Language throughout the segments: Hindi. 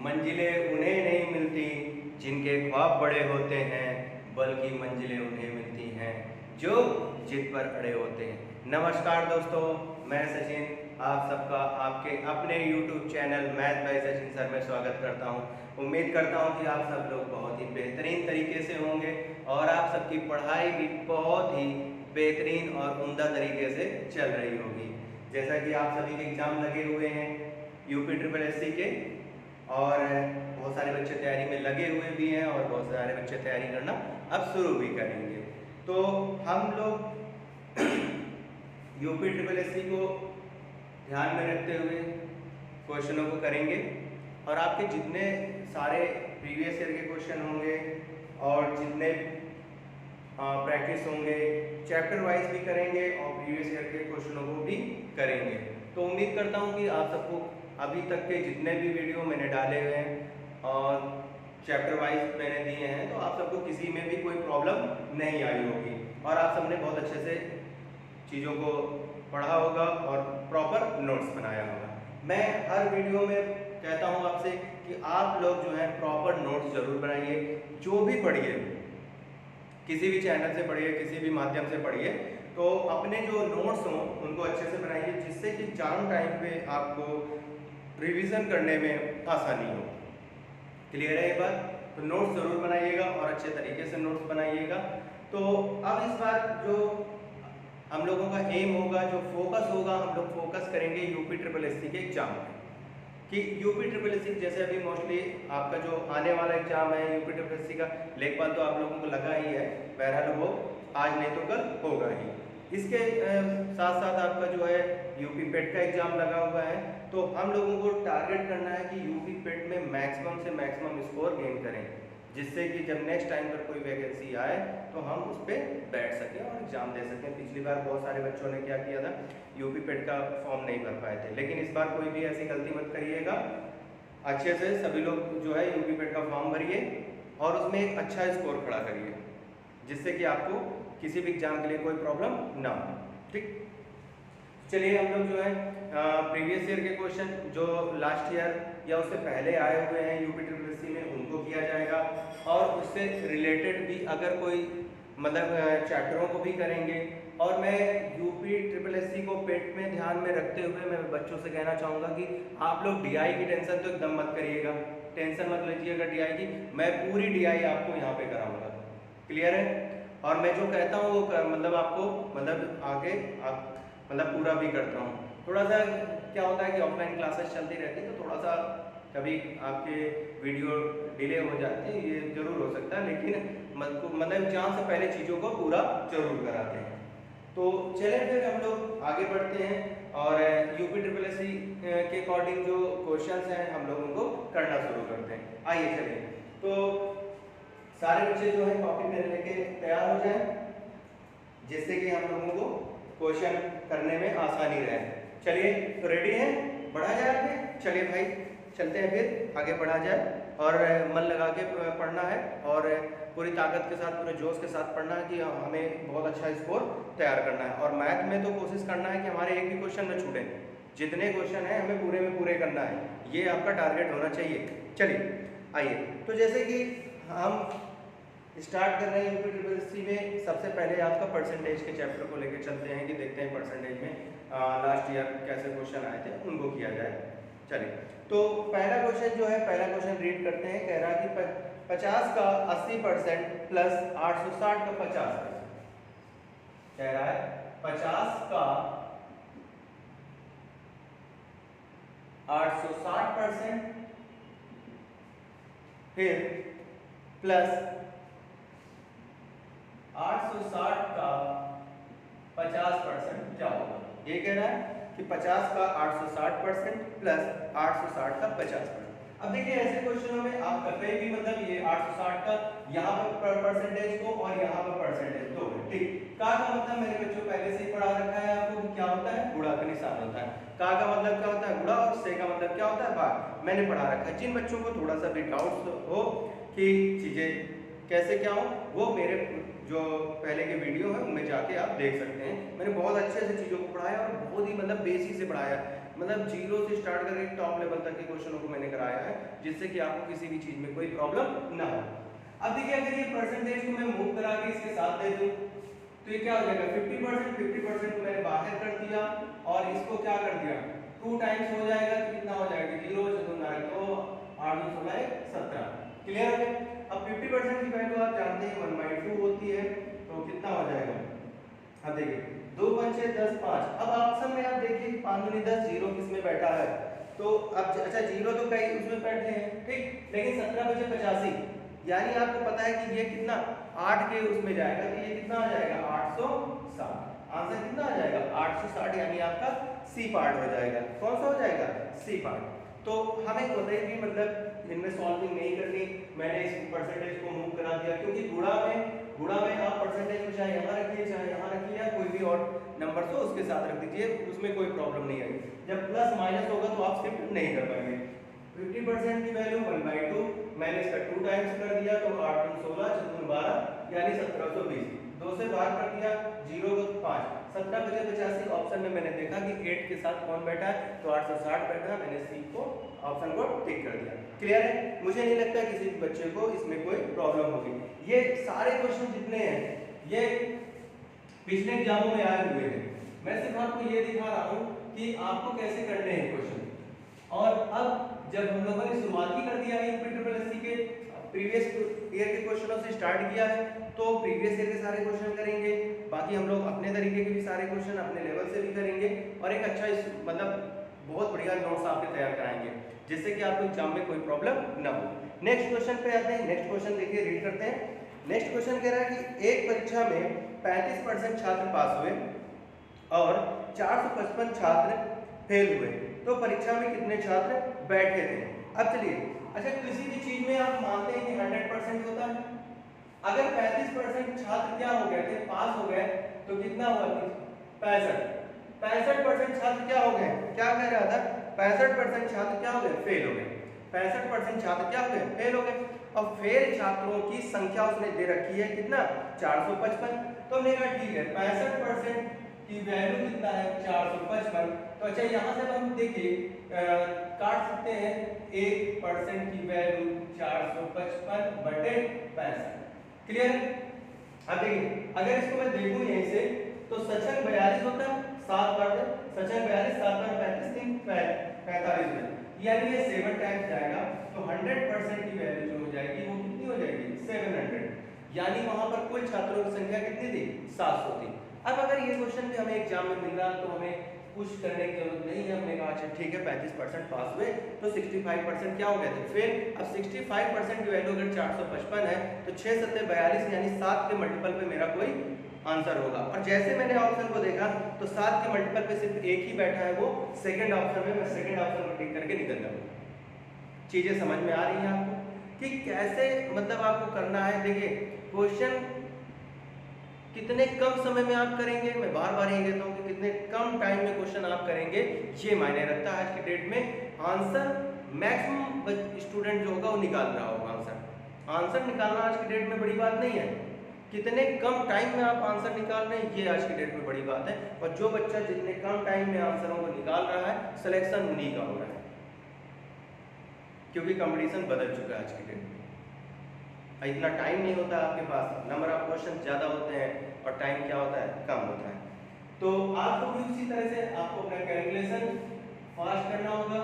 मंजिलें उन्हें नहीं मिलती जिनके ख्वाब बड़े होते हैं, बल्कि मंजिलें उन्हें मिलती हैं जो जिद पर अड़े होते हैं। नमस्कार दोस्तों, मैं सचिन आप सबका आपके अपने YouTube channel math bye Sachin sir में स्वागत करता हूं। उम्मीद करता हूं कि आप सब लोग बहुत ही बेहतरीन तरीके से होंगे और आप सबकी पढ़ाई भी बहुत ही बेहतरीन और उम्दा तरीके से चल रही होगी। जैसा कि आप सभी के एग्ज़ाम लगे हुए हैं यूपी ट्रिपल एससी के, और बहुत सारे बच्चे तैयारी में लगे हुए भी हैं और बहुत सारे बच्चे तैयारी करना अब शुरू भी करेंगे। तो हम लोग यूपी ट्रिपल एससी को ध्यान में रखते हुए क्वेश्चनों को करेंगे और आपके जितने सारे प्रीवियस ईयर के क्वेश्चन होंगे और जितने प्रैक्टिस होंगे चैप्टर वाइज भी करेंगे और प्रीवियस ईयर के क्वेश्चनों को भी करेंगे। तो उम्मीद करता हूँ कि आप सबको अभी तक के जितने भी वीडियो मैंने डाले हुए हैं और चैप्टर वाइज मैंने दिए हैं, तो आप सबको किसी में भी कोई प्रॉब्लम नहीं आई होगी और आप सबने बहुत अच्छे से चीज़ों को पढ़ा होगा और प्रॉपर नोट्स बनाया होगा। मैं हर वीडियो में कहता हूँ आपसे कि आप लोग जो है प्रॉपर नोट्स जरूर बनाइए। जो भी पढ़िए, किसी भी चैनल से पढ़िए, किसी भी माध्यम से पढ़िए, तो अपने जो नोट्स हों उनको अच्छे से बनाइए, जिससे कि एग्जाम टाइम पे आपको रिवीजन करने में आसानी हो। क्लियर है ये बात? तो नोट्स जरूर बनाइएगा और अच्छे तरीके से नोट्स बनाइएगा। तो अब इस बार जो हम लोगों का एम होगा, जो फोकस होगा, हम लोग फोकस करेंगे यूपी ट्रिपल एससी के एग्जाम में। कि यूपी ट्रिपल एससी जैसे अभी मोस्टली आपका जो आने वाला एग्जाम है यूपी ट्रिपल एससी का, लेखपाल तो आप लोगों को लगा ही है, बहरहाल वो आज नहीं तो कल होगा ही। इसके साथ साथ आपका जो है यूपी पेट का एग्जाम लगा हुआ है। तो हम लोगों को टारगेट करना है कि यूपी पेट में मैक्सिमम से मैक्सिमम स्कोर गेन करें, जिससे कि जब नेक्स्ट टाइम पर कोई वैकेंसी आए तो हम उस पर बैठ सकें और एग्जाम दे सकें। पिछली बार बहुत सारे बच्चों ने क्या किया था, यूपी पेट का फॉर्म नहीं भर पाए थे, लेकिन इस बार कोई भी ऐसी गलती मत करिएगा। अच्छे से सभी लोग जो है यूपी पेट का फॉर्म भरिए और उसमें एक अच्छा स्कोर खड़ा करिए, जिससे कि आपको किसी भी एग्जाम के लिए कोई प्रॉब्लम ना हो। ठीक, चलिए हम लोग जो है प्रीवियस ईयर के क्वेश्चन जो लास्ट ईयर या उससे पहले आए हुए हैं यूपी ट्रिपल एससी में, उनको किया जाएगा और उससे रिलेटेड भी अगर कोई मतलब चैप्टरों को भी करेंगे। और मैं यूपी ट्रिपल एससी को पेट में ध्यान में रखते हुए मैं बच्चों से कहना चाहूँगा कि आप लोग डीआई की टेंशन तो एकदम मत करिएगा, टेंशन मत लीजिएगा डीआई की। मैं पूरी डीआई आपको यहाँ पे कराऊंगा। क्लियर है? और मैं जो कहता हूँ वो मतलब आपको मतलब आगे आप मतलब पूरा भी करता हूँ। थोड़ा सा क्या होता है कि ऑफलाइन क्लासेस चलती रहती है, तो थोड़ा सा कभी आपके वीडियो डिले हो जाते हैं, ये जरूर हो सकता है, लेकिन मतलब एग्जाम से पहले चीज़ों को पूरा जरूर कराते हैं। तो चलिए फिर हम लोग आगे बढ़ते हैं और यूपी ट्रिपल एससी के अकॉर्डिंग जो क्वेश्चंस हैं हम लोग उनको करना शुरू करते हैं। आइए चलिए, तो सारे बच्चे जो है कॉपी पेन लेके तैयार हो जाएं, जिससे कि हम लोगों को क्वेश्चन करने में आसानी रहे। चलिए, तो रेडी हैं? बढ़ा जाए आगे? चलिए भाई चलते हैं, फिर आगे बढ़ा जाए और मन लगा के पढ़ना है और पूरी ताकत के साथ, पूरे जोश के साथ पढ़ना है कि हमें बहुत अच्छा स्कोर तैयार करना है। और मैथ में तो कोशिश करना है कि हमारे एक भी क्वेश्चन न छूटे, जितने क्वेश्चन हैं हमें पूरे में पूरे करना है, ये आपका टारगेट होना चाहिए। चलिए आइए, तो जैसे कि हम स्टार्ट कर रहे हैं यूपी ट्रिपल एससी में, सबसे पहले आपका परसेंटेज के चैप्टर को लेकर चलते हैं कि देखते हैं परसेंटेज में लास्ट ईयर कैसे क्वेश्चन आए थे, उनको किया जाए। चलिए, तो पहला क्वेश्चन जो है, पहला क्वेश्चन रीड करते हैं। कह रहा है कि 50 का 80% प्लस 860 का 50%। कह रहा है 50 का 860%, फिर प्लस 860 का 50% क्या होगा। ये कह रहा है कि 50 का 860% प्लस 860 का 50%। अब देखिए ऐसे क्वेश्चनों में आप कहीं भी मतलब ये 860 का यहाँ पर परसेंटेज को और यहाँ पर परसेंटेज दो, ठीक। का मतलब मेरे बच्चों पहले से ही पढ़ा रखा है आपको कि क्या होता है, गुणा का निशान होता है। का मतलब क्या होता है, गुणा, और से का मतलब क्या होता है, भाग। मैंने पढ़ा रखा है। जिन बच्चों को थोड़ा सा भी डाउट्स हो कि चीजें कैसे क्या हो, वो मेरे जो पहले के वीडियो है उनमें जाके आप देख सकते हैं। मैंने बहुत अच्छे से चीज़ों को पढ़ाया और बहुत ही मतलब बेसिक से पढ़ाया। मतलब जीरो से स्टार्ट करके टॉप लेवल तक के क्वेश्चनों को मैंने कराया है, जिससे कि आपको किसी भी चीज में कोई प्रॉब्लम ना हो। अब देखिए अगर ये परसेंटेज को मैं मूव करा के इसके साथ दे दूं तो ये क्या हो जाएगा 50% को मैंने बाहर कर दिया और इसको क्या कर दिया 2 टाइम्स हो जाएगा तो कितना हो जाएगा 0 चतुर्नायक तो 8 2 16 17। क्लियर है। अब 50% की वैल्यू आप जानते हैं 1/2 होती है, तो कितना हो जाएगा, अब देखिए 2 5 6 10 5। अब ऑप्शन में आप देखिए 5 दूनी 10 जीरो किस में बैठा है, तो अब अच्छा जीरो तो कई उसमें बैठे हैं ठीक, लेकिन 17 बचे 85, यानी आपको पता है कि ये कितना 8 के उसमें जाएगा, तो ये कितना आ जाएगा 860। आंसर कितना आ जाएगा 860, यानी आपका सी पार्ट हो जाएगा। कौन सा हो जाएगा सी पार्ट। तो हमें कोई भी मतलब इनमें सॉल्विंग नहीं करनी, मैंने इस परसेंटेज को मूव करा दिया, क्योंकि गुणा में आप परसेंटेज को चाहे यहाँ रखिए चाहे यहाँ रखिए या कोई भी और नंबर हो उसके साथ रख दीजिए, उसमें कोई प्रॉब्लम नहीं आएगी। जब प्लस माइनस होगा तो आप शिफ्ट नहीं कर पाएंगे। 50% की वैल्यू 1/2, मैंने इसका 2 टाइम्स कर दिया तो 8 2 16 4 12 यानी 1720। 2 से भाग कर दिया 0 को 5, 17 बचे 85। ऑप्शन में मैंने देखा कि 8 के साथ कौन बैठा है, तो 860 बैठा, मैंने सी को ऑप्शन को टिक कर दिया। क्लियर है। मुझे नहीं लगता किसी भी बच्चे को इसमें कोई प्रॉब्लम होगी। ये सारे क्वेश्चन जितने हैं ये पिछले एग्जामों में आए हुए हैं, मैं सिर्फ आपको ये दिखा रहा हूँ कि आपको कैसे करने हैं क्वेश्चन। और अब जब हम लोगों ने शुरुआत ही कर दिया है यूपी के प्रीवियस ईयर के क्वेश्चनों से स्टार्ट किया है, तो प्रीवियस ईयर के सारे क्वेश्चन करेंगे, बाकी हम लोग अपने तरीके के भी सारे क्वेश्चन अपने लेवल से भी करेंगे और एक अच्छा मतलब बहुत बढ़िया नोट्स आपके तैयार कराएंगे, जिससे कि आपको एग्जाम में कोई प्रॉब्लम ना हो। नेक्स्ट क्वेश्चन पे आते हैं। नेक्स्ट क्वेश्चन देखिए, रीड करते हैं। नेक्स्ट क्वेश्चन कह रहा है कि एक परीक्षा में 35% छात्र पास हुए और 455 छात्र फेल हुए, तो परीक्षा में कितने छात्र बैठे थे। अब चलिए, अच्छा किसी भी चीज में आप मानते हैं कि 100% होता है, अगर 35% छात्र क्या हो गए थे पास हो गए, तो कितना हुआ 65% छात्र क्या हो गए, क्या कह रहा था 65% छात्र क्या हो गए फेल हो गए, 65% छात्र क्या हो गए फेल हो गए। अब फेल छात्रों की संख्या उसने दे रखी है कितना 455, तो हमने कहा ठीक है 65% की वैल्यू कितना है 455। तो अच्छा यहाँ से हम देखिए काट सकते हैं 1% की वैल्यू 455 बटे 65। क्लियर है। अब देखिए अगर इसको मैं देखूं यहीं से तो सचन 42 होता है, 7 बार सचन 42 7 बार 35 3 45 में, यानी ये 7 टाइम्स जाएगा, तो 100% की वैल्यू जो हो जाएगी वो कितनी हो जाएगी 700, यानी वहां पर कुल छात्रों की संख्या कितनी थी 700 थी। अब अगर ये क्वेश्चन भी हमें एग्जाम में मिल रहा तो हमें कुछ करने की जरूरत नहीं है, हमने कहा अच्छा ठीक है 35% पास हुए तो 65% क्या हो गए थे फेल। अब 65% की वैल्यू अगर 455 है तो 6 7 42 यानी 7 के मल्टीपल पे मेरा कोई आंसर होगा। और जैसे मैंने ऑप्शन को देखा तो 7 के मल्टीपल पे सिर्फ एक ही बैठा है, वो सेकंड ऑप्शन में, मैं सेकंड ऑप्शन को टिक करके निकल जाऊंगा। चीजें समझ में आ रही हैं आपको कि कैसे मतलब आपको करना है। देखिए क्वेश्चन कितने कम समय में आप करेंगे, मैं बार बार ये कहता हूँ कि कितने कम टाइम में क्वेश्चन आप करेंगे ये मायने रखता है। आज की डेट में आंसर मैक्सिमम स्टूडेंट जो होगा वो निकाल रहा होगा आंसर निकालना आज की डेट में बड़ी बात नहीं है, कितने कम टाइम में आप आंसर निकाल रहे हैं ये आज की डेट में बड़ी बात है। और जो बच्चा जितने कम टाइम में आंसरों को निकाल रहा है सिलेक्शन उन्हीं का हो रहा है, क्योंकि कंपटीशन बदल चुका है आज की डेट में। इतना टाइम नहीं होता आपके पास, नंबर ऑफ क्वेश्चन ज़्यादा होते हैं और टाइम क्या होता है कम होता है। तो आपको भी उसी तरह से आपको अपना कैलकुलेशन फास्ट करना होगा,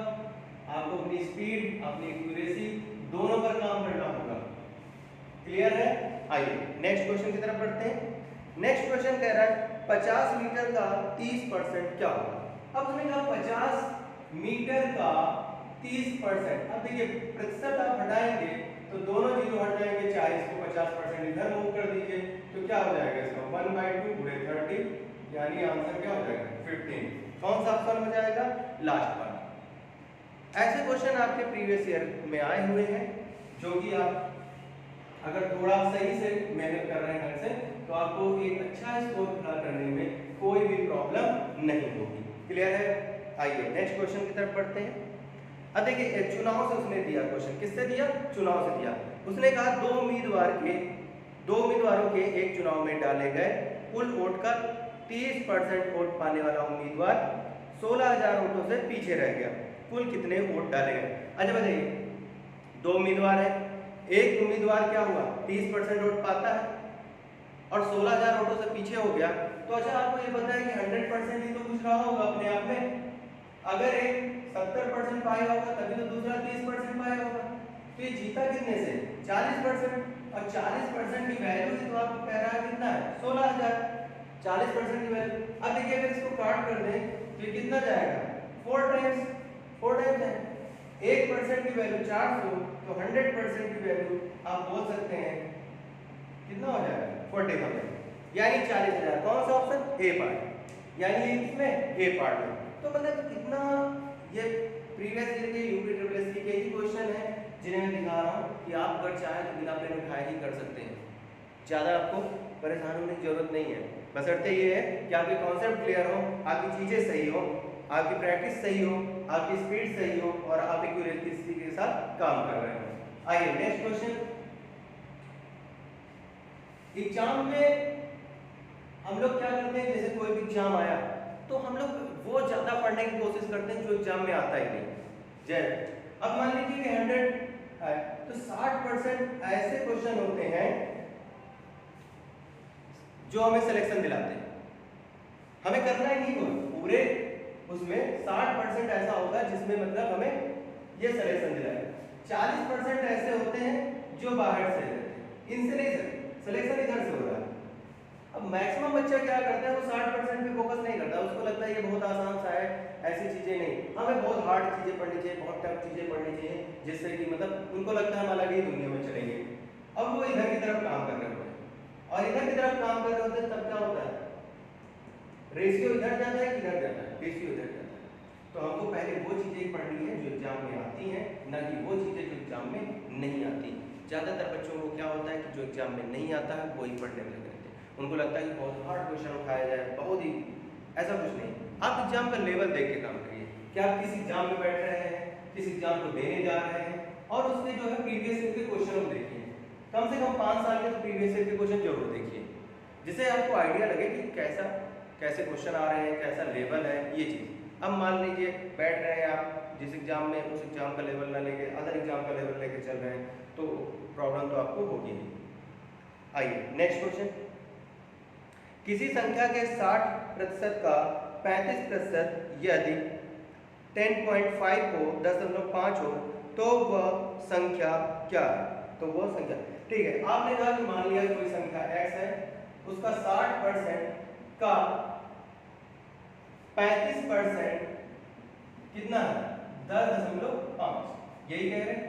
आपको अपनी स्पीड अपनी एक्यूरेसी दोनों पर काम करना होगा। क्लियर है। आइए नेक्स्ट क्वेश्चन की तरफ बढ़ते हैं। नेक्स्ट क्वेश्चन कह रहा है 50 मीटर का 30% क्या होगा। अब हमने कहा 50 मीटर का 30%। अब देखिए प्रतिशत आप हटाएंगे तो दोनों जीरो हट जाएंगे, 40 को 50% इधर मूव कर दीजिए तो क्या हो जाएगा इसका 1/2 गुणे 30, यानी आंसर क्या हो जाएगा 15। कौन सा ऑप्शन हो जाएगा लास्ट पार्ट। ऐसे क्वेश्चन आपके प्रीवियस ईयर में आए हुए हैं, जो कि आप अगर थोड़ा सही से मेहनत कर रहे हैं घर से तो आपको एक अच्छा स्कोर खड़ा करने में कोई भी प्रॉब्लम नहीं होगी। क्लियर है। आइए नेक्स्ट क्वेश्चन की तरफ बढ़ते हैं। अब देखिए चुनाव से उसने दिया क्वेश्चन, किससे दिया चुनाव से दिया। उसने कहा दो उम्मीदवारों के एक चुनाव में डाले गए कुल वोट का 30% वोट पाने वाला उम्मीदवार 16,000 वोटों से पीछे रह गया। कुल कितने वोट डाले गए? अच्छा बताइए, 2 उम्मीदवार है, एक उम्मीदवार क्या हुआ 30% वोट पाता है और 16,000 वोटों से पीछे हो गया। तो अच्छा आपको ये पता है कि 100% ही तो कुछ रहा होगा अपने आप में। अगर एक 70% पाया होगा तभी तो दूसरा 30% पाया होगा। तो ये जीता कितने से? 40%। और 40% की वैल्यू ही तो आपको कह रहा है कितना है? 16,000। 40% की वैल्यू। अब देखिए अगर इसको काट कर दें तो ये कितना जाएगा? 4 टाइम्स है। 1% की वैल्यू 400, तो 100% की वैल्यू आप बोल सकते हैं कितना हो जाएगा? 40,000, यानी 40,000। कौन सा ऑप्शन? ए पार्ट, यानी इसमें ए पार्ट में। तो मतलब कितना ये प्रीवियस ईयर के यूपी ट्रिपल एससी के ही क्वेश्चन है जिन्हें मैं दिखा रहा हूँ कि आप अगर चाहें तो बिना पेन उठाए ही कर सकते हैं। ज़्यादा आपको परेशान होने की जरूरत नहीं है, बशर्ते ये है कि आपके कॉन्सेप्ट क्लियर हो, आपकी चीज़ें सही हो, आपकी प्रैक्टिस सही हो, आपकी स्पीड सही हो और आप एक्यूरेसी के साथ काम कर रहे हो। आइए नेक्स्ट क्वेश्चन। एग्जाम में हम लोग क्या करते हैं, जैसे कोई भी एग्जाम आया तो हम लोग वो ज्यादा पढ़ने की कोशिश करते हैं जो एग्जाम में आता ही नहीं। जैसे अब मान लीजिए कि 100 है तो 60% ऐसे क्वेश्चन होते हैं जो हमें सिलेक्शन दिलाते हैं। हमें करना ही नहीं होगा पूरे उसमें 60% ऐसा होगा जिसमें मतलब हमें ये सिलेक्शन दिलाएगा। 40% ऐसे होते हैं जो बाहर से रहते हैं, इनसे नहीं सिलेक्शन इधर से हो रहा है। अब मैक्सिमम बच्चा क्या करता है, वो 60% पे फोकस नहीं करता, उसको लगता है ये बहुत आसान सा है, ऐसी चीजें नहीं। हमें बहुत हार्ड चीजें पढ़नी चाहिए, बहुत टफ चीजें पढ़नी चाहिए, जिससे कि मतलब उनको लगता है हम अलग ही दुनिया में चलेंगे। अब वो इधर की तरफ काम कर रहे होते हैं और इधर की तरफ काम कर रहे होते हैं, तब क्या होता है? रेशियो इधर जाता है कि इधर जाता है? रेशियो इधर जाता है। तो हमको पहले वो चीजें पढ़नी है जो एग्जाम में आती हैं, ना कि वो चीजें जो एग्जाम में नहीं आती। ज्यादातर बच्चों को क्या होता है कि जो एग्जाम में नहीं आता है वो ही पढ़ने में लगे रहते हैं। उनको लगता है कि बहुत हार्ड क्वेश्चन उठाया जाए, बहुत ही, ऐसा कुछ नहीं। आप एग्जाम का लेवल देख के काम करिए कि आप किस एग्जाम में बैठ रहे हैं, किस एग्जाम को देने जा रहे हैं, और उसमें जो है प्रीवियस ईयर के क्वेश्चन को देखिए। कम से कम 5 साल के तो प्रीवियस ईयर के क्वेश्चन जरूर देखिए, जिससे आपको आइडिया लगे कि कैसे क्वेश्चन आ रहे हैं, कैसा लेवल है ये चीज़। अब मान लीजिए बैठ रहे हैं आप जिस एग्जाम में, उस एग्जाम का लेवल ना लेके अदर एग्जाम का लेवल लेके चल रहे हैं, तो प्रॉब्लम तो आपको होगी ही। आइए नेक्स्ट क्वेश्चन। किसी संख्या के 60% का 35% यदि 10.5 को 10.5 हो तो वह संख्या क्या है? तो वह संख्या, ठीक है, आपने कहा कि मान लिया कोई संख्या x है, उसका 60% का 35% कितना है? 10.5। यही कह रहे हैं,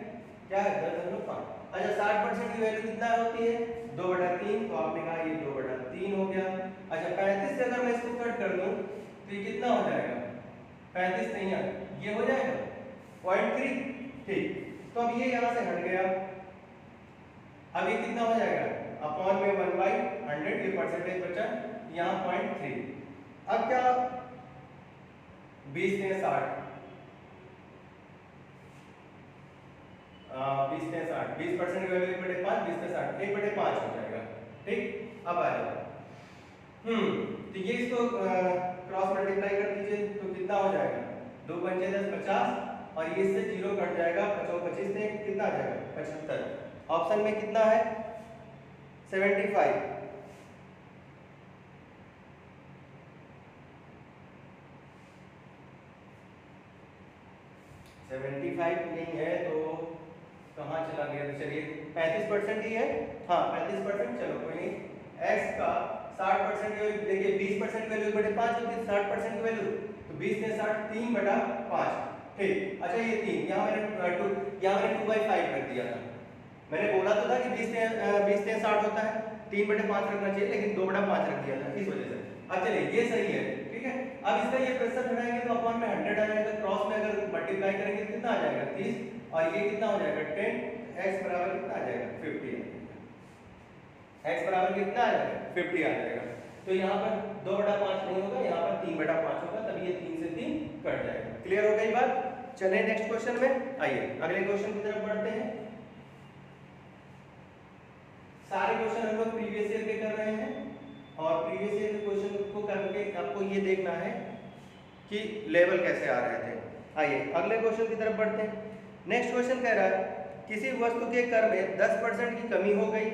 क्या है? 10.5। अच्छा 60% की वैल्यू कितना होती है? 2/3। तो आपने कहा ये 2/3 हो गया। अच्छा 35 से अगर मैं इसको कट कर दूं तो ये कितना हो जाएगा? 35 नहीं है, ये हो जाएगा 0.3। ठीक, तो अब ये यहां से हट गया। अब ये कितना हो जाएगा? अपॉन में 1/100, ये परसेंटेज बचा, यहाँ 0.3। अब क्या 20 ने 60, 20% की वैल्यू 1/5, 20 ने 60, 1/5 हो जाएगा। ठीक, अब आ जाओ। तो ये इसको क्रॉस मल्टीप्लाई कर दीजिए तो कितना हो जाएगा? 2 × 5 = 50 और ये इससे 0 कट जाएगा, 25 से कितना आ जाएगा? 75। ऑप्शन में कितना है? 75। नहीं है तो कहाँ चला गया? तो चलिए 35% ही है। हाँ 35%, चलो कोई नहीं। x का 60% की वैल्यू देखिए, 20% की वैल्यू 5 होती है, 60% की वैल्यू, तो 20 ने 60, 3/5। ठीक, अच्छा ये 3 यहाँ मैंने 2/5 रख दिया था। मैंने बोला तो था कि 20 ने 60 होता है, 3/5 रखना चाहिए, लेकिन 2/5 रख दिया था, इस वजह से। अब चलिए ये सही है, ठीक है। अब इसका ये प्रतिशत हटाएंगे तो अपॉन में 100 आ जाएगा, क्रॉस में अगर मल्टीप्लाई करेंगे तो कितना आ जाएगा? 30, और ये कितना हो जाएगा? 10। x बराबर कितना आ जाएगा? 50। x बराबर कितना आ जाएगा? 50 आ जाएगा। तो यहाँ पर 2/5 नहीं होगा, यहाँ पर 3/5 होगा, तब ये 3 से 3 कट जाएगा। क्लियर हो गई बात? चलें नेक्स्ट क्वेश्चन में। आइए अगले क्वेश्चन की तरफ बढ़ते हैं। सारे क्वेश्चन हम लोग प्रीवियस ईयर के कर रहे हैं और प्रीवियस ईयर के क्वेश्चन को करके आपको ये देखना है कि लेवल कैसे आ रहे थे। आइए अगले क्वेश्चन की तरफ बढ़ते हैं। नेक्स्ट क्वेश्चन कह रहा है किसी वस्तु के कर में 10% की कमी हो गई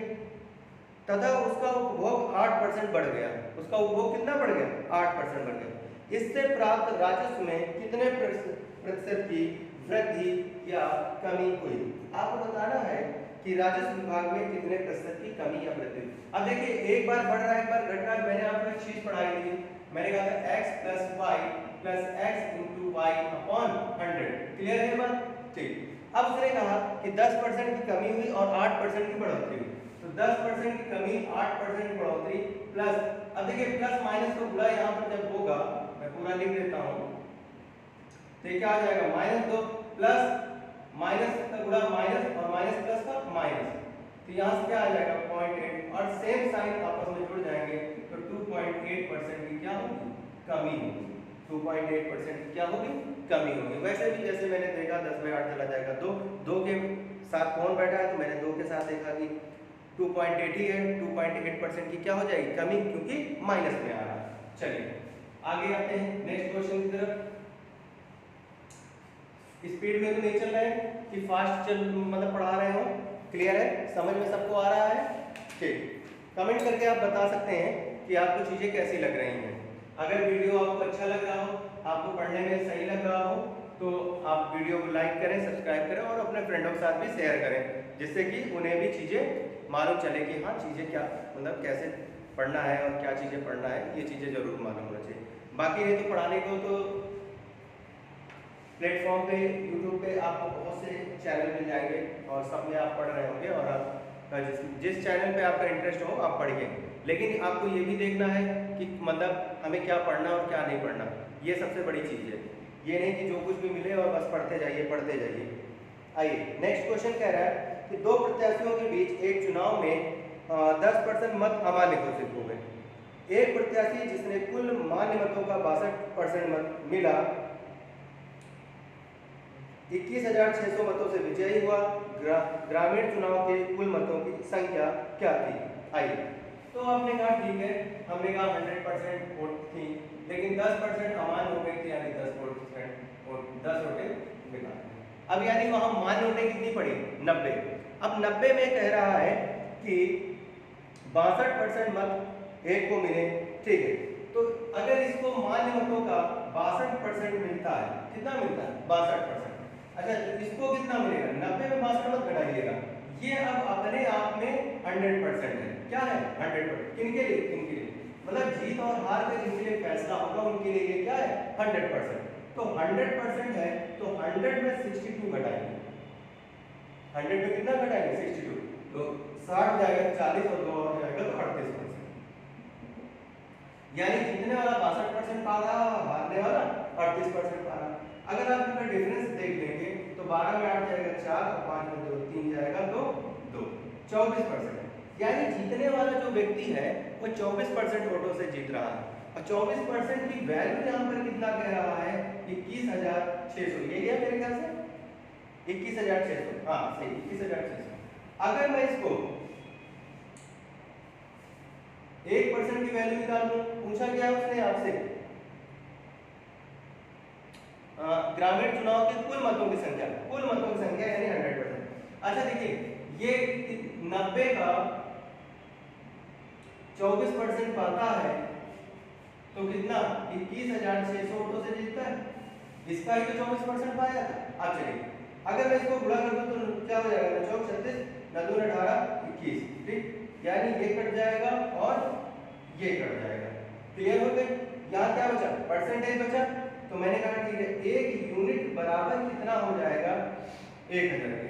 तथा उसका उपभोग 8% बढ़ गया। उसका उपभोग कितना बढ़ गया? 8% बढ़ गया। इससे प्राप्त राजस्व में कितने प्रतिशत की वृद्धि या कमी हुई? आपको बताना है कि राजस्व विभाग में कितने प्रतिशत की कमी या वृद्धि। अब देखिए एक बार बढ़ रहा है एक बार घट रहा है। मैंने आपको एक चीज पढ़ाई थी, मैंने कहा था x plus Y plus X into Y upon 100। Clear है बात? ठीक। अब उसने कहा कि 10% की कमी हुई और 8% की बढ़ोतरी हुई। तो 10% की कमी 8% की बढ़ोतरी प्लस, अब देखिए प्लस माइनस को गुणा यहाँ पर जब होगा, मैं पूरा लिख देता हूँ, तो क्या आ जाएगा? -2 प्लस माइनस का गुणा माइनस और माइनस प्लस का माइनस, तो यहाँ से क्या आ जाएगा 0.8 और सेम साइन आपस में जुड़ जाएंगे तो 2.8% की क्या होगी? कमी होगी। 2.8% की क्या होगी? कमी होगी। वैसे भी जैसे मैंने देखा 10 में 8 चला जाएगा 2 के साथ कौन बैठा है, तो मैंने 2 के साथ देखा कि 2.8 ही है, 2.8% की क्या हो जाएगी? कमी, क्योंकि माइनस में आ रहा है। चलिए आगे आते हैं नेक्स्ट क्वेश्चन की तरफ। स्पीड में तो नहीं चल रहा है कि फास्ट चल मतलब पढ़ा रहे हो? क्लियर है? समझ में सबको आ रहा है? ठीक। कमेंट करके आप बता सकते हैं कि आपको चीजें कैसी लग रही हैं। अगर वीडियो आपको अच्छा लग रहा हो, आपको पढ़ने में सही लग रहा हो, तो आप वीडियो को लाइक करें, सब्सक्राइब करें और अपने फ्रेंडों के साथ भी शेयर करें, जिससे कि उन्हें भी चीजें मालूम चले कि हाँ चीजें क्या मतलब कैसे पढ़ना है और क्या चीजें पढ़ना है, ये चीजें जरूर मालूम होना चाहिए। बाकी नहीं तो पढ़ाने को तो प्लेटफॉर्म पे यूट्यूब पे आपको बहुत से चैनल मिल जाएंगे और सब में आप पढ़ रहे होंगे और आप जिस चैनल पे आपका इंटरेस्ट हो आप पढ़िए। लेकिन आपको ये भी देखना है कि मतलब हमें क्या पढ़ना और क्या नहीं पढ़ना, ये सबसे बड़ी चीज़ है। ये नहीं कि जो कुछ भी मिले और बस पढ़ते जाइए। आइए नेक्स्ट क्वेश्चन कह रहा है कि दो प्रत्याशियों के बीच एक चुनाव में 10% मत अमान्य घोषित हो गए। एक प्रत्याशी जिसने कुल मान्य मतों का 62% मत मिला 21,600 मतों से विजयी हुआ। ग्रामीण चुनाव के कुल मतों की संख्या क्या थी? आइए, तो आपने कहा ठीक है, हमने कहा 100% वोट थी, लेकिन 10% अमान्य हो गई थी, यानी 10% और 10 वोटें बेकार। अब यानी वहां मान्य वोटें कितनी पड़ी? 90। अब 90 में कह रहा है कि 62% मत एक को मिले, ठीक है। तो अगर इसको मान्य मतों का 62% मिलता है, कितना मिलता है? 62%। अच्छा, इसको कितना मिलेगा? 90 में 62 मत घटाइएगा, ये अब अपने आप में 100% है। क्या है? 100%। किनके लिए? इनके लिए, मतलब जीत और हार का जिनके लिए फैसला होगा उनके लिए ये क्या है? 100%। तो 100% है तो 100 में 62 घटाएंगे। 100 में कितना घटाएंगे? 62। तो 60 जाएगा, 40 और 2 और जाएगा तो 38%। यानी जीतने वाला 62% पा रहा, हारने वाला 38% पा रहा। अगर आप इनका डिफरेंस देख लेंगे तो 12 में 8 जाएगा 4 और 5 में 2 3 जाएगा तो 2, 24%। यानी जीतने वाला जो व्यक्ति है वो 24% वोटों से जीत रहा है। और 24% की वैल्यू यहाँ पर कितना कह रहा है? 21,600। ये गया मेरे ख्याल से 21,600। हाँ सही, 21,600। अगर मैं इसको 1% की वैल्यू निकाल दूं, पूछा क्या उसने आपसे? ग्रामीण चुनाव के कुल मतों की संख्या, कुल मतों की संख्या यानी 100%। अच्छा देखिए, ये 90 का 24% पाता है तो कितना? 21,600 वोटों से जीतता है। इसका ही तो 24% पाया था। अब चलिए, अगर मैं इसको गुणा कर दूं तो क्या हो जाएगा? 4 36 9 2 18 21, ठीक। यानी ये कट जाएगा और ये कट जाएगा। क्लियर हो गए? यहाँ क्या बचा? परसेंटेज बचा। तो मैंने कहा ठीक है, 1 यूनिट बराबर कितना हो जाएगा? 1000 के।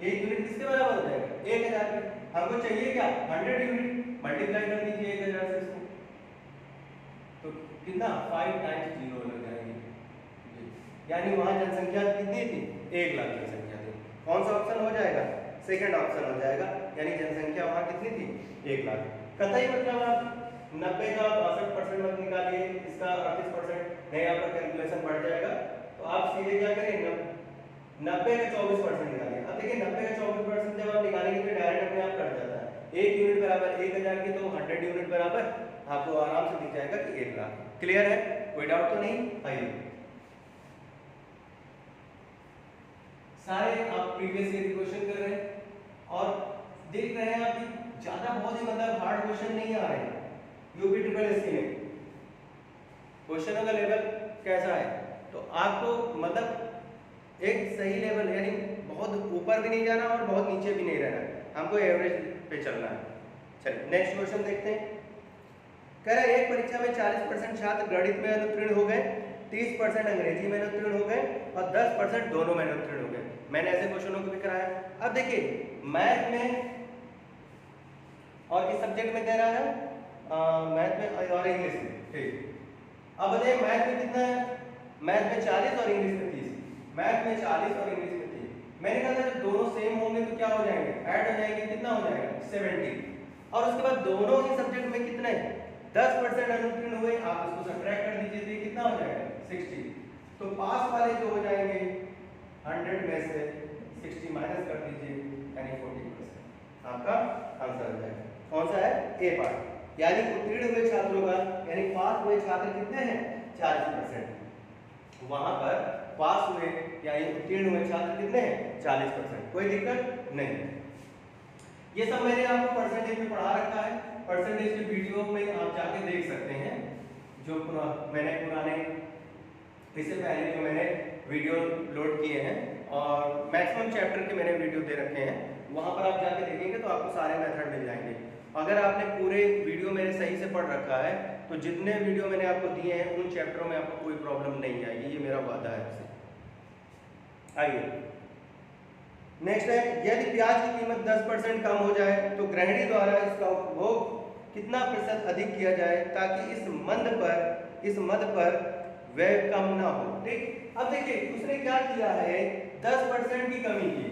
1 यूनिट किसके बराबर हो जाएगा? 1000 के। हमको चाहिए क्या? 100 यूनिट। मल्टीप्लाई कर दीजिए 1000 से इसको, तो कितना? 5 टाइम्स 0 लग जाएगी। यानी वहां जनसंख्या कितनी थी? 1 लाख जनसंख्या थी। कौन सा ऑप्शन हो जाएगा? सेकंड ऑप्शन हो जाएगा। यानी जनसंख्या वहां कितनी थी? 1 लाख। कतई मतलब आप 90 का 62% मत निकालिए, इसका 38% नहीं, आपका कैलकुलेशन बढ़ जाएगा। तो आप सीधे क्या करें? 90 का 24% निकालिए। अब देखिए 90 का 24% जब आप निकालेंगे तो डायरेक्ट अपने आप कट जाता है। 1 यूनिट बराबर 1000 की, तो 100 यूनिट बराबर आपको आराम से दिख जाएगा कि 1 लाख। क्लियर है? कोई डाउट तो नहीं? आइए, सारे आप प्रीवियस ईयर के क्वेश्चन कर रहे हैं और देख रहे हैं आप कि ज्यादा बहुत ही मतलब हार्ड क्वेश्चन नहीं आ रहे हैं। यूपी ट्रिपल एससी में क्वेश्चनों का लेवल कैसा है, तो आपको मतलब एक सही लेवल यानी बहुत ऊपर भी नहीं जाना और बहुत नीचे भी नहीं रहना, हमको एवरेज पे चलना है। चलिए नेक्स्ट क्वेश्चन देखते हैं। कह रहा है एक परीक्षा में 40% छात्र गणित में अनुत्तीर्ण हो गए, 30% अंग्रेजी में अनुत्तीर्ण हो गए और 10% दोनों में अनुत्तीर्ण हो गए। मैंने ऐसे क्वेश्चनों को भी कराया। अब देखिए मैथ में और किस सब्जेक्ट में कह रहा है, मैथ में और इंग्लिश में, ठीक। अब बताइए मैथ में कितना है, मैथ में 40 और इंग्लिश में 30। मैथ में 40 और इंग्लिश में 30। मैंने कहा था जब दोनों सेम होंगे तो क्या हो जाएंगे, ऐड हो जाएंगे, कितना हो जाएगा 70। और उसके बाद दोनों ही सब्जेक्ट में कितने 10% अनुत्तीर्ण हुए, आप इसको सब्ट्रैक्ट कर दीजिए तो कितना हो जाएगा 60। तो पास वाले जो हो जाएंगे 100 में से 60 माइनस कर दीजिए यानी 40%, आपका आंसर हो जाएगा। कौन सा है, ए पार्ट। यानी उत्तीर्ण हुए छात्रों का यानी पास हुए छात्र कितने हैं 40%, वहां पर पास हुए यानी उत्तीर्ण हुए छात्र कितने हैं 40%, कोई दिक्कत नहीं। ये सब मैंने आपको परसेंटेज में पढ़ा रखा है, परसेंटेज के वीडियो में आप जाके देख सकते हैं, जो मैंने पुराने इससे पहले जो मैंने वीडियो लोड किए हैं और मैक्सिमम चैप्टर के मैंने वीडियो दे रखे हैं, वहां पर आप जाके देखेंगे तो आपको सारे मेथड मिल जाएंगे। अगर आपने पूरे वीडियो मेरे सही से पढ़ रखा है तो जितने वीडियो मैंने आपको दिए हैं उन चैप्टरों में आपको कोई प्रॉब्लम नहीं आएगी, ये मेरा वादा है आपसे। आइए नेक्स्ट है, यदि प्याज की कीमत 10% कम हो जाए तो गृहिणी द्वारा इसका उपभोग कितना प्रतिशत अधिक किया जाए ताकि इस मद पर व्यय कम ना हो। ठीक, अब देखिए उसने क्या किया है, 10% की कमी की,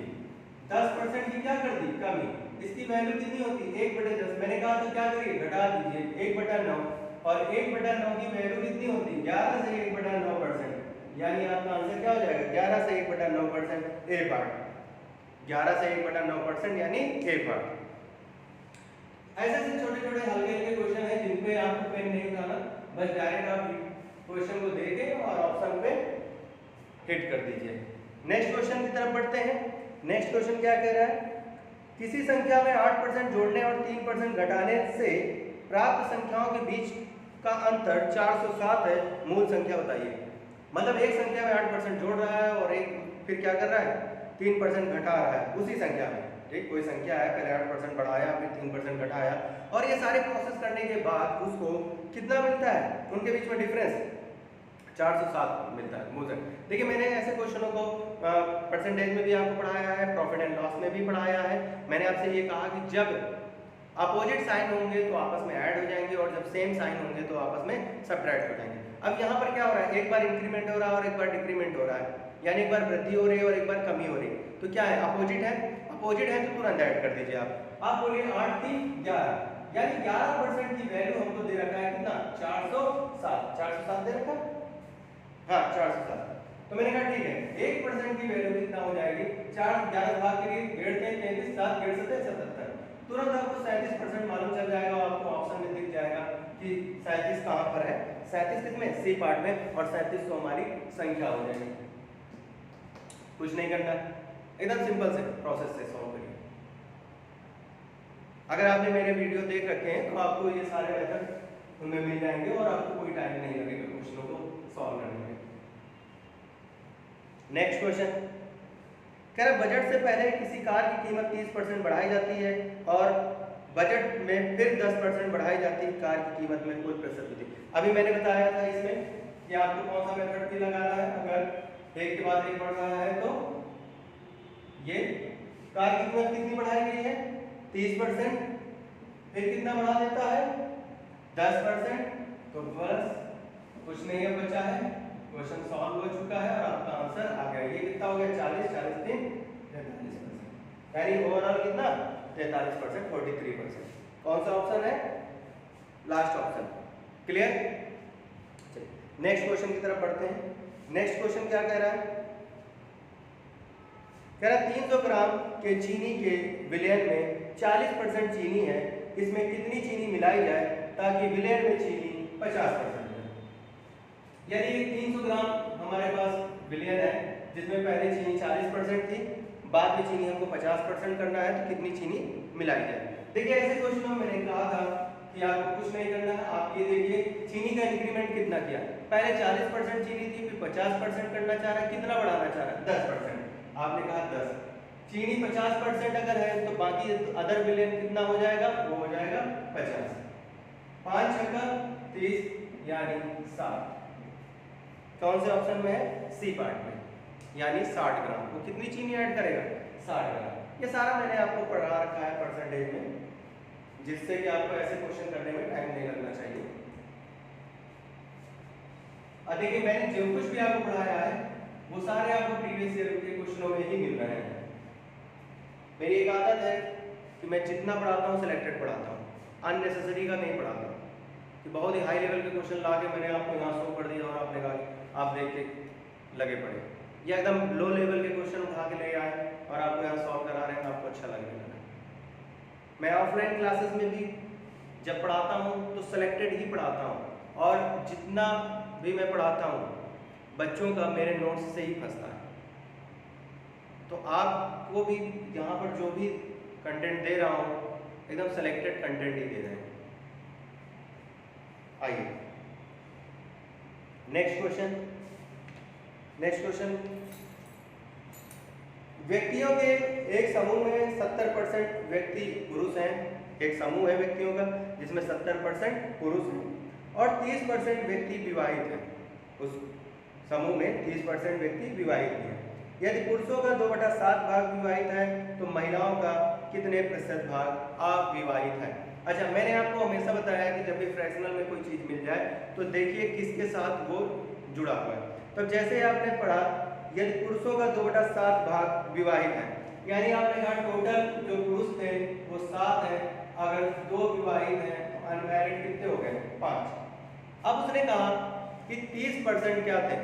10% की क्या कर दी कमी। इसकी वैल्यू कितनी होती है 1/10। मैंने कहा तो क्या करिए घटा दीजिए 1/9 और 1/9 की वैल्यू कितनी होती है 11 से 1/9%, यानी आपका आंसर क्या हो जाएगा 11 से 1/9%, ए पार्ट। 11 से 1/9% यानी ए पार्ट। ऐसे ऐसे छोटे छोटे हल्के हल्के क्वेश्चन हैं जिन पे आपको पेन नहीं उठाना, बस डायरेक्ट आप क्वेश्चन को देखें और ऑप्शन पे हिट कर दीजिए। नेक्स्ट क्वेश्चन की तरफ बढ़ते हैं। नेक्स्ट क्वेश्चन क्या कह रहा है, किसी संख्या में 8% जोड़ने और 3% घटाने से प्राप्त संख्याओं के बीच का अंतर 407 है, मूल संख्या बताइए। मतलब एक संख्या में 8% जोड़ रहा है और एक फिर क्या कर रहा है 3% घटा रहा है उसी संख्या में। ठीक, कोई संख्या है पहले 8% बढ़ाया फिर 3% घटाया और ये सारे प्रोसेस करने के बाद उसको कितना मिलता है, उनके बीच में डिफरेंस 407 मिलता है मूल संख्या। देखिए मैंने ऐसे क्वेश्चनों को परसेंटेज में भी आपको पढ़ाया है, प्रॉफिट एंड लॉस में भी पढ़ाया है। मैंने आपसे ये कहा कि जब अपोजिट साइन होंगे तो आपस में ऐड हो जाएंगे और जब सेम साइन होंगे तो आपस में सब्ट्रैक्ट हो जाएंगे। अब यहाँ पर क्या हो रहा है, एक बार इंक्रीमेंट हो रहा है और एक बार डिक्रीमेंट हो रहा है, यानी एक बार वृद्धि हो रही है और एक बार कमी हो रही है। तो क्या है, अपोजिट है, अपोजिट है तो तुरंत ऐड कर दीजिए आप बोलिए 8 3 11, यानी 11% की वैल्यू हमको दे रखा है कितना 407 दे रखा है, हाँ 407। तो मैंने कहा ठीक है 1% की वैल्यू कितना हो जाएगी 4 11 भाग के लिए 1.5 33 7 1.5 77, तुरंत आपको 37% मालूम चल जाएगा और आपको ऑप्शन में दिख जाएगा कि 37 कहाँ पर है, 37 किसमें सी पार्ट में, और 37 तो हमारी संख्या हो जाएगी। कुछ नहीं करना, एकदम सिंपल से प्रोसेस से सॉल्व करिए। अगर आपने मेरे वीडियो देख रखे हैं तो आपको ये सारे मेथड उनमें मिल जाएंगे और आपको कोई टाइम नहीं लगेगा क्वेश्चनों को सॉल्व करने में। नेक्स्ट क्वेश्चन कह रहा है बजट से पहले किसी कार की कीमत 30% बढ़ाई जाती है और बजट में फिर 10% बढ़ाई जाती है, कार की कीमत में कुछ प्रतिशत वृद्धि। अभी मैंने बताया था इसमें कि आपको कौन सा मेथड भी लगाना है, अगर एक के बाद एक बढ़ रहा है तो ये कार की कीमत कितनी बढ़ाई गई है 30%, फिर कितना बढ़ा देता है 10%, तो बस कुछ नहीं है बचा है, क्वेश्चन सॉल्व हो चुका है और आपका आंसर आ गया। ये कितना हो गया 40 40 3 43%, यानी ओवरऑल कितना 43%, 43%। कौन सा ऑप्शन है, last option. Clear. Next question की तरफ बढ़ते हैं। नेक्स्ट क्वेश्चन क्या कह रहा है, कह रहा है 300 ग्राम के चीनी के विलयन में 40% चीनी है, इसमें कितनी चीनी मिलाई जाए ताकि विलयन में चीनी 50% है। यानी 300 ग्राम हमारे पास बिलियन है, जिसमें पहले चीनी 40% थी, बाद में चीनी हमको 50% करना है, तो कितनी चीनी मिलाई जाए। देखिए ऐसे क्वेश्चन में मैंने कहा था कि आपको कुछ नहीं करना है, आप ये देखिए चीनी का इंक्रीमेंट कितना किया, पहले 40% चीनी थी, फिर 50% करना चाह रहा है, कितना बढ़ाना चाह रहा है 10%, आपने कहा 10, चीनी 50% अगर है तो बाकी अदर बिलियन कितना हो जाएगा, वो हो जाएगा 50, 5 छक्का 30 यानी 60, कौन से ऑप्शन में है, सी पार्ट में, यानी 60 ग्राम। वो कितनी चीनी ऐड करेगा, 60 ग्राम। ये सारा मैंने आपको पढ़ा रखा है परसेंटेज में, जिससे कि आपको ऐसे क्वेश्चन करने में टाइम नहीं लगना चाहिए। अब देखिए मैंने जो कुछ भी आपको पढ़ाया है वो सारे आपको प्रीवियस ईयर के क्वेश्चनों में ही मिल रहे हैं। मेरी एक आदत है कि मैं जितना पढ़ाता हूँ सिलेक्टेड पढ़ाता हूँ, अननेसेसरी का नहीं पढ़ाता कि बहुत ही हाई लेवल के क्वेश्चन ला के मैंने आपको यहाँ शो कर दिया और आपने कहा आप देख के लगे पड़े, या एकदम लो लेवल के क्वेश्चन उठा के ले आए और आपको यहाँ सॉल्व करा रहे हैं, आपको अच्छा लगने लगा। मैं ऑफलाइन क्लासेस में भी जब पढ़ाता हूँ तो सिलेक्टेड ही पढ़ाता हूँ, और जितना भी मैं पढ़ाता हूँ बच्चों का मेरे नोट्स से ही फंसता है। तो आपको भी यहाँ पर जो भी कंटेंट दे रहा हूँ एकदम सिलेक्टेड कंटेंट ही दे रहे हैं। आइए नेक्स्ट क्वेश्चन, व्यक्तियों के एक समूह में 70% व्यक्ति पुरुष हैं, एक समूह है व्यक्तियों का जिसमें 70% पुरुष हैं और 30% व्यक्ति विवाहित हैं। उस समूह में 30% व्यक्ति विवाहित हैं। यदि पुरुषों का 2/7 भाग विवाहित है तो महिलाओं का कितने प्रतिशत भाग अविवाहित है। अच्छा, मैंने आपको हमेशा बताया कि जब भी फ्रैक्शनल में कोई चीज मिल जाए तो देखिए किसके साथ वो जुड़ा हुआ है। तो जैसे आपने पढ़ा यदि पुरुषों का 2/7 भाग विवाहित है, यानी आपने कहा टोटल जो पुरुष थे वो 7 है, अगर 2 विवाहित हैं तो अनमैरिड कितने हो गए, 5। अब उसने कहा कि 30% क्या थे,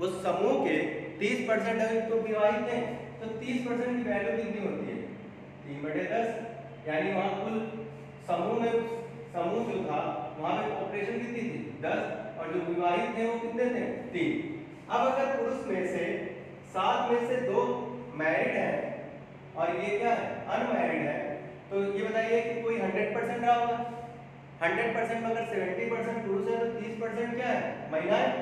उस समूह के 30% अगर तो विवाहित थे तो 30% की वैल्यू कितनी होती है, 3/10, यानी वहां कुल समूह जो था वहां पे पॉपुलेशन कितनी थी, 10, और जो विवाहित थे वो कितने थे, 3। अब अगर पुरुष में से 7 में से 2 मैरिड हैं और ये क्या है, अनमैरिड है, तो ये बताइए कि कोई 100% रहा होगा। 100% में अगर 70% पुरुष है तो 30% क्या है, महिलाएं।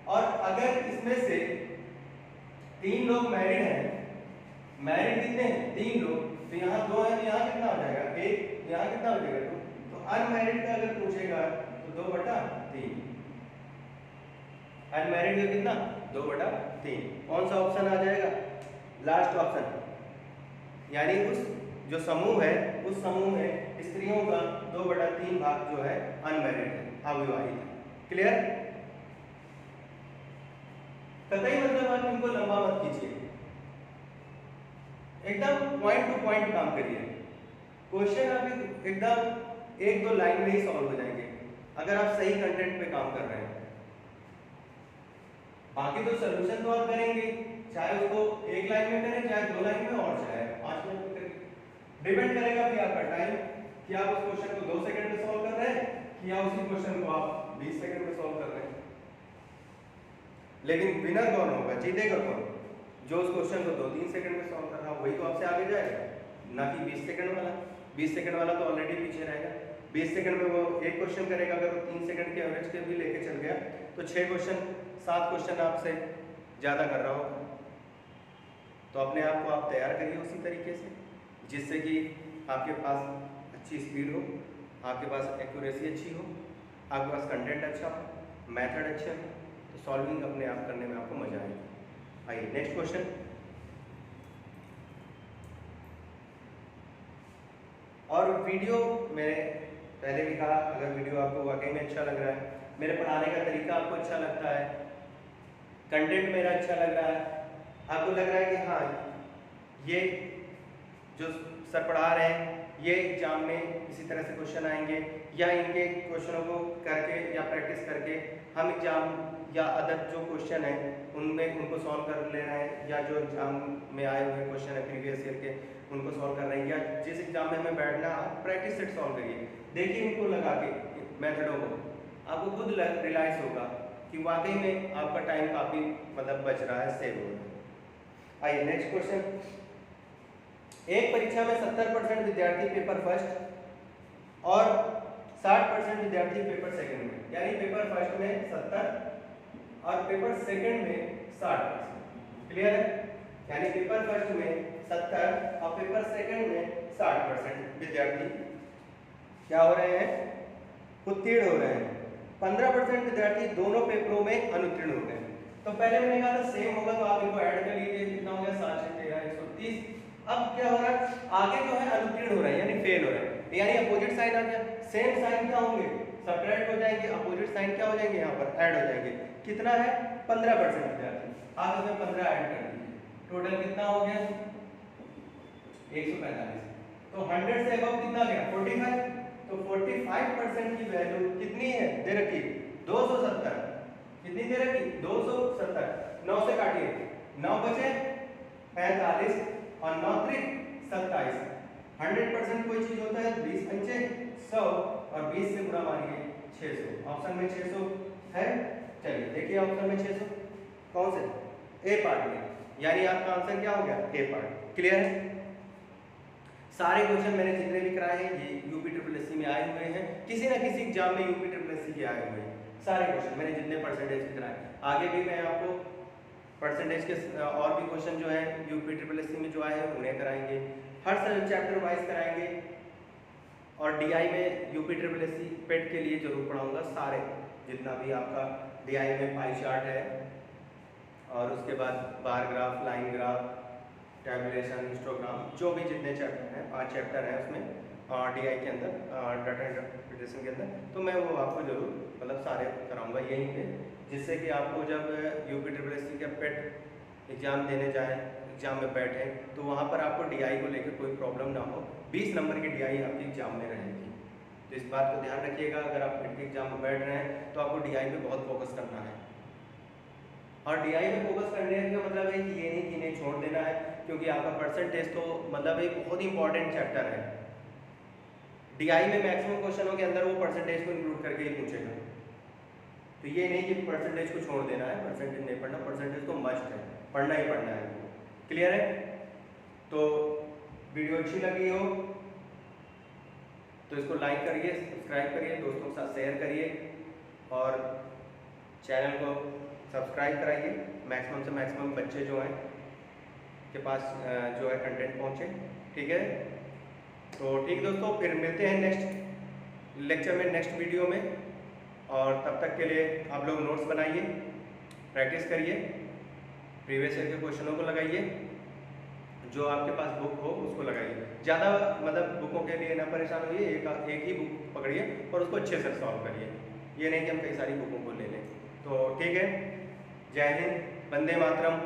और अगर इसमें से 3 लोग मैरिड हैं, मैरिड कितने हैं, 3 लोग, तो यहाँ 2 है तो यहाँ कितना हो जाएगा, 1, यहाँ कितना हो जाएगा 2। तो अनमैरिड का अगर पूछेगा तो 2/3, अनमैरिड का कितना, 2/3। कौन सा ऑप्शन आ जाएगा, लास्ट ऑप्शन, यानी उस जो समूह है उस समूह में स्त्रियों का 2/3 भाग जो है अनमैरिड है, अविवाहित है। क्लियर, कतई मतलब आप इनको लंबा मत कीजिए, एकदम पॉइंट टू पॉइंट काम करिए। क्वेश्चन आप एकदम 1-2 लाइन में ही सॉल्व हो जाएंगे अगर आप सही कंटेंट पे काम कर रहे हैं। बाकी तो सॉल्यूशन तो आप करेंगे, चाहे उसको 1 लाइन में करें, चाहे 2 लाइन में, और चाहे 5 मिनट में करें। डिपेंड करेगा कि आपका टाइम, कि आप उस क्वेश्चन को 2 सेकंड में सॉल्व कर रहे हैं या उसी क्वेश्चन को आप 20 सेकंड में सॉल्व कर रहे हैं। लेकिन विनर कौन होगा, जीतेगा कौन, जो उस क्वेश्चन को 2-3 सेकंड में सॉल्व कर रहा वही तो आपसे आगे जाएगा, ना कि 20 सेकंड वाला। 20 सेकंड वाला तो ऑलरेडी पीछे रहेगा। 20 सेकंड में वो एक क्वेश्चन करेगा, अगर वो 3 सेकंड के एवरेज के भी लेके चल गया तो 6 क्वेश्चन 7 क्वेश्चन आपसे ज़्यादा कर रहा होगा। तो अपने आप को आप तैयार करिए उसी तरीके से, जिससे कि आपके पास अच्छी स्पीड हो, आपके पास एक्यूरेसी अच्छी हो, आपके पास कंटेंट अच्छा हो, मेथड अच्छे हो, तो सॉल्विंग अपने आप करने में आपको मजा आएगा। आइए नेक्स्ट क्वेश्चन। और वीडियो मैंने पहले भी कहा, अगर वीडियो आपको वाकई में अच्छा लग रहा है, मेरे पढ़ाने का तरीका आपको अच्छा लगता है, कंटेंट मेरा अच्छा लग रहा है, आपको लग रहा है कि हाँ ये जो सर पढ़ा रहे हैं ये एग्जाम में इसी तरह से क्वेश्चन आएंगे, या इनके क्वेश्चनों को करके या प्रैक्टिस करके हम एग्जाम या अदर जो क्वेश्चन है उनमें उनको सॉल्व कर ले रहे हैं, या जो एग्जाम में आए हुए क्वेश्चन है प्रीवियस ईयर के उनको सॉल्व कर रहे हैं, या जिस एग्जाम में हमें बैठना प्रैक्टिस सेट सॉल्व करिए। देखिए इनको लगा के मेथडों को, आपको खुद रियलाइज होगा कि वाकई में आपका टाइम काफ़ी मतलब बच रहा है, सेव हो रहा है। आइए नेक्स्ट क्वेश्चन। एक परीक्षा में 70% विद्यार्थी पेपर फर्स्ट और 60% विद्यार्थी पेपर सेकंड में, यानी पेपर फर्स्ट में 70 और पेपर सेकंड में 60%। क्लियर है? यानी पेपर फर्स्ट में 70 और पेपर सेकंड में 60% विद्यार्थी क्या हो रहे हैं, उत्तीर्ण हो रहे हैं। 15% विद्यार्थी दोनों पेपरों में अनुत्तीर्ण हो गए। तो पहले मैंने कहा था सेम होगा तो आप इनको ऐड कर लीजिए, कितना हो गया 7 6 13 130। अब क्या हो रहा है, आगे जो है अनुत्तीर्ण हो रहा है यानी फेल हो रहा है, यानी अपोजिट साइन आ गया। सेम साइन क्या होंगे, सब्ट्रैक्ट हो जाएंगे, अपोजिट साइन क्या हो जाएंगे, यहाँ पर ऐड हो जाएंगे। कितना है 15% विद्यार्थी, आप इसमें 15 ऐड कर दीजिए, टोटल कितना हो गया 145। तो 100 से अबव कितना गया 45। तो 45% की वैल्यू कितनी है दे रखी 270। कितनी दे रखी 270। 9 से काटिए, 9 बचे 45 और 9 त्रिक 27। 100% कोई चीज होता है 20 पंचे 100 और 20 से गुणा मारिए 600। ऑप्शन में 600 है। चलिए देखिए ऑप्शन में 600 कौन से, ए पार्ट में, यानी आपका आंसर क्या हो गया ए पार्ट। क्लियर है? सारे क्वेश्चन मैंने जितने भी कराए हैं ये यूपीएससी में आए हुए हैं, किसी ना किसी एग्जाम में यूपीएससी के आए हुए हैं सारे क्वेश्चन मैंने जितने परसेंटेज के कराए। आगे भी मैं आपको परसेंटेज के और भी क्वेश्चन जो है यूपीएससी में जो आए हैं उन्हें कराएंगे, हर चैप्टर वाइज कराएंगे। और डीआई में यूपीएससी पेट के लिए जरूर पढ़ाऊंगा, सारे जितना भी आपका डीआई में पाई चार्ट है और उसके बाद bar graph, line graph, tabulation, histogram, जो भी जितने चैप्टर हैं 5 चैप्टर हैं उसमें डीआई के अंदर, डाटा इंटरप्रिटेशन के अंदर, तो मैं वो आपको जरूर मतलब सारे कराऊंगा यहीं पे, जिससे कि आपको जब यूपीएससी का पेट एग्जाम देने जाएं, एग्जाम में बैठे तो वहाँ पर आपको डीआई को लेकर कोई प्रॉब्लम ना हो। 20 नंबर की डीआई आपके एग्जाम में रहेगी, तो इस बात को ध्यान रखिएगा। अगर आप पेट के एग्जाम में बैठ रहे हैं तो आपको डीआई पे बहुत फोकस करना है। और डीआई में फोकस करने का मतलब है कि ये नहीं कि इन्हें छोड़ देना है, क्योंकि आपका परसेंटेज तो मतलब एक बहुत ही इंपॉर्टेंट चैप्टर है। डीआई में मैक्सिमम क्वेश्चनों के अंदर वो परसेंटेज को इंक्लूड करके ही पूछेगा, तो ये नहीं कि परसेंटेज को छोड़ देना है, परसेंटेज नहीं पढ़ना, परसेंटेज तो मस्ट है, पढ़ना ही पढ़ना है। क्लियर है? तो वीडियो अच्छी लगी हो तो इसको लाइक करिए, सब्सक्राइब करिए, दोस्तों के साथ शेयर करिए और चैनल को सब्सक्राइब कराइए। मैक्सिमम से मैक्सिमम बच्चे जो हैं के पास जो है कंटेंट पहुँचे। ठीक है? तो ठीक दोस्तों, फिर मिलते हैं नेक्स्ट लेक्चर में, नेक्स्ट वीडियो में। और तब तक के लिए आप लोग नोट्स बनाइए, प्रैक्टिस करिए, प्रीवियस ईयर के क्वेश्चनों को लगाइए, जो आपके पास बुक हो उसको लगाइए। ज़्यादा मतलब बुकों के लिए ना परेशान होइए, एक ही बुक पकड़िए और उसको अच्छे से सॉल्व करिए। ये नहीं कि हम कई सारी बुकों को ले लें। तो ठीक है, जय हिंद, वंदे मातरम।